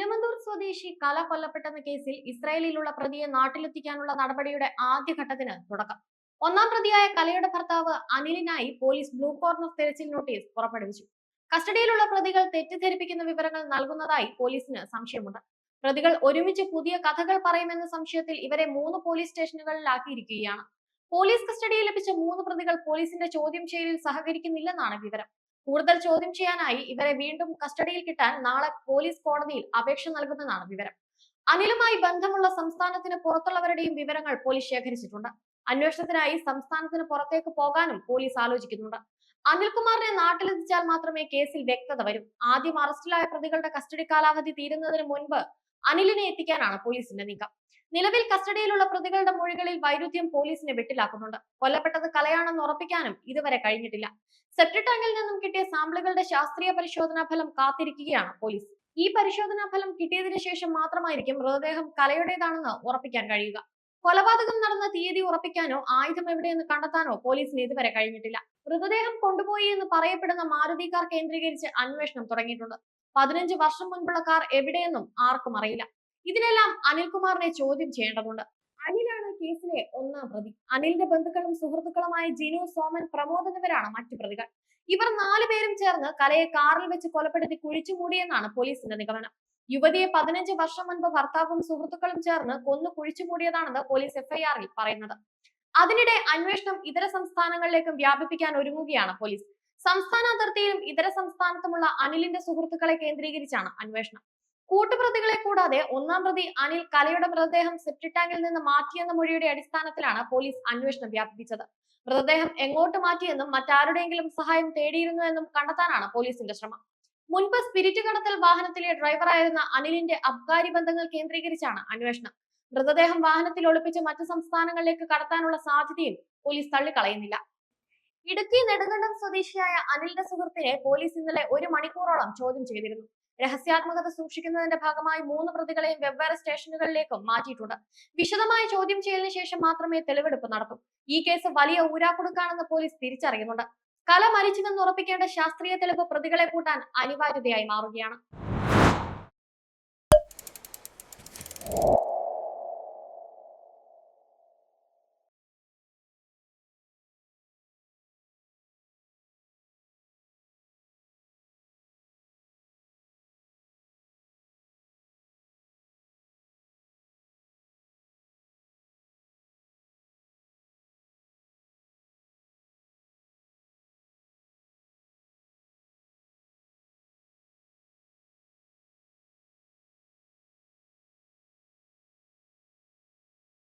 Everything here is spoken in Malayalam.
എരമന്തൂർ സ്വദേശി കല കൊല്ലപ്പെട്ടെന്ന കേസിൽ ഇസ്രായേലിലുള്ള പ്രതിയെ നാട്ടിലെത്തിക്കാനുള്ള നടപടിയുടെ ആദ്യഘട്ടത്തിന് തുടക്കം. ഒന്നാം പ്രതിയായ കലയുടെ ഭർത്താവ് അനിലിനായി പോലീസ് ബ്ലൂ കോർണർ തെരച്ചിൽ നോട്ടീസ് പുറപ്പെടുവിച്ചു. കസ്റ്റഡിയിലുള്ള പ്രതികൾ തെറ്റിദ്ധരിപ്പിക്കുന്ന വിവരങ്ങൾ നൽകുന്നതായി പോലീസിന് സംശയമുണ്ട്. പ്രതികൾ ഒരുമിച്ച് പുതിയ കഥകൾ പറയുമെന്ന സംശയത്തിൽ ഇവരെ 3 പോലീസ് സ്റ്റേഷനുകളിലാക്കിയിരിക്കുകയാണ്. പോലീസ് കസ്റ്റഡിയിൽ ലഭിച്ച 3 പ്രതികൾ പോലീസിന്റെ ചോദ്യം ചെയ്യലിൽ സഹകരിക്കുന്നില്ലെന്നാണ് വിവരം. കൂടുതൽ ചോദ്യം ചെയ്യാനായി ഇവരെ വീണ്ടും കസ്റ്റഡിയിൽ കിട്ടാൻ നാളെ പോലീസ് കോടതിയിൽ അപേക്ഷ നൽകുമെന്നാണ് വിവരം. അനിലുമായി ബന്ധമുള്ള സംസ്ഥാനത്തിന് പുറത്തുള്ളവരുടെയും വിവരങ്ങൾ പോലീസ് ശേഖരിച്ചിട്ടുണ്ട്. അന്വേഷണത്തിനായി സംസ്ഥാനത്തിന് പുറത്തേക്ക് പോകാനും പോലീസ് ആലോചിക്കുന്നുണ്ട്. അനിൽകുമാറിനെ നാട്ടിലെത്തിച്ചാൽ മാത്രമേ കേസിൽ വ്യക്തത വരൂ. ആദ്യം അറസ്റ്റിലായ പ്രതികളുടെ കസ്റ്റഡി കാലാവധി തീരുന്നതിന് മുൻപ് അനിലിനെ എത്തിക്കാനാണ് പോലീസിന്റെ നീക്കം. നിലവിൽ കസ്റ്റഡിയിലുള്ള പ്രതികളുടെ മൊഴികളിൽ വൈരുദ്ധ്യം പോലീസിനെ വെട്ടിലാക്കുന്നുണ്ട്. കൊല്ലപ്പെട്ടത് കലയാണെന്ന് ഉറപ്പിക്കാനും ഇതുവരെ കഴിഞ്ഞിട്ടില്ല. സെപ്റ്റിക് ടാങ്കിൽ നിന്നും കിട്ടിയ സാമ്പിളുകളുടെ ശാസ്ത്രീയ പരിശോധനാ ഫലം കാത്തിരിക്കുകയാണ് പോലീസ്. ഈ പരിശോധനാ ഫലം കിട്ടിയതിനു ശേഷം മാത്രമായിരിക്കും മൃതദേഹം കലയുടേതാണെന്ന് ഉറപ്പിക്കാൻ കഴിയുക. കൊലപാതകം നടന്ന തീയതി ഉറപ്പിക്കാനോ ആയുധം എവിടെയെന്ന് കണ്ടെത്താനോ പോലീസിന് ഇതുവരെ കഴിഞ്ഞിട്ടില്ല. മൃതദേഹം കൊണ്ടുപോയി എന്ന് പറയപ്പെടുന്ന മാരുതി കാർ കേന്ദ്രീകരിച്ച് അന്വേഷണം തുടങ്ങിയിട്ടുണ്ട്. 15 വർഷം മുൻപുള്ള കാർ എവിടെയെന്നും ആർക്കും അറിയില്ല. ഇതിനെല്ലാം അനിൽകുമാറിനെ ചോദ്യം ചെയ്യേണ്ടതുണ്ട്. അനിലാണ് കേസിലെ ഒന്നാം പ്രതി. അനിലിന്റെ ബന്ധുക്കളും സുഹൃത്തുക്കളുമായ ജിനു, സോമൻ, പ്രമോദ് എന്നിവരാണ് മറ്റു പ്രതികൾ. ഇവർ 4 പേരും ചേർന്ന് കലയെ കാറിൽ വെച്ച് കൊലപ്പെടുത്തി കുഴിച്ചുമൂടിയെന്നാണ് പോലീസിന്റെ നിഗമനം. യുവതിയെ 15 വർഷം മുൻപ് ഭർത്താവും സുഹൃത്തുക്കളും ചേർന്ന് കൊന്നു കുഴിച്ചുമൂടിയതാണെന്ന് പോലീസ് എഫ്ഐആറിൽ പറയുന്നത്. അതിനിടെ അന്വേഷണം ഇതര സംസ്ഥാനങ്ങളിലേക്കും വ്യാപിപ്പിക്കാൻ ഒരുങ്ങുകയാണ് പോലീസ്. സംസ്ഥാന അതിർത്തിയിലും ഇതര സംസ്ഥാനത്തുമുള്ള അനിലിന്റെ സുഹൃത്തുക്കളെ കേന്ദ്രീകരിച്ചാണ് അന്വേഷണം. കൂട്ടുപ്രതികളെ കൂടാതെ ഒന്നാം പ്രതി അനിൽ കലയുടെ മൃതദേഹം സെപ്റ്റിക് ടാങ്കിൽ നിന്ന് മാറ്റിയെന്ന മൊഴിയുടെ അടിസ്ഥാനത്തിലാണ് പോലീസ് അന്വേഷണം വ്യാപിപ്പിച്ചത്. മൃതദേഹം എങ്ങോട്ട് മാറ്റിയെന്നും മറ്റാരുടെയെങ്കിലും സഹായം തേടിയിരുന്നു എന്നും കണ്ടെത്താനാണ് പോലീസിന്റെ ശ്രമം. മുൻപ് സ്പിരിറ്റ് കടത്തൽ വാഹനത്തിലെ ഡ്രൈവറായിരുന്ന അനിലിന്റെ അബ്കാരി ബന്ധങ്ങൾ കേന്ദ്രീകരിച്ചാണ് അന്വേഷണം. മൃതദേഹം വാഹനത്തിൽ ഒളിപ്പിച്ച് മറ്റു സംസ്ഥാനങ്ങളിലേക്ക് കടത്താനുള്ള സാധ്യതയും പോലീസ് തള്ളിക്കളയുന്നില്ല. ഇടുക്കി നെടുങ്കണ്ടം സ്വദേശിയായ അനിലിന്റെ സുഹൃത്തിനെ പോലീസ് ഇന്നലെ 1 മണിക്കൂറോളം ചോദ്യം ചെയ്തിരുന്നു. രഹസ്യാത്മകത സൂക്ഷിക്കുന്നതിന്റെ ഭാഗമായി 3 പ്രതികളെയും വെവ്വേറെ സ്റ്റേഷനുകളിലേക്കും മാറ്റിയിട്ടുണ്ട്. വിശദമായ ചോദ്യം ചെയ്യലിന് ശേഷം മാത്രമേ തെളിവെടുപ്പ് നടത്തൂ. ഈ കേസ് വലിയ ഊരാക്കുടുക്കാണെന്ന് പോലീസ് തിരിച്ചറിയുന്നുണ്ട്. കല മരിച്ചുവെന്ന് ഉറപ്പിക്കേണ്ട ശാസ്ത്രീയ തെളിവ് പ്രതികളെ കൂട്ടാൻ അനിവാര്യതയായി മാറുകയാണ്.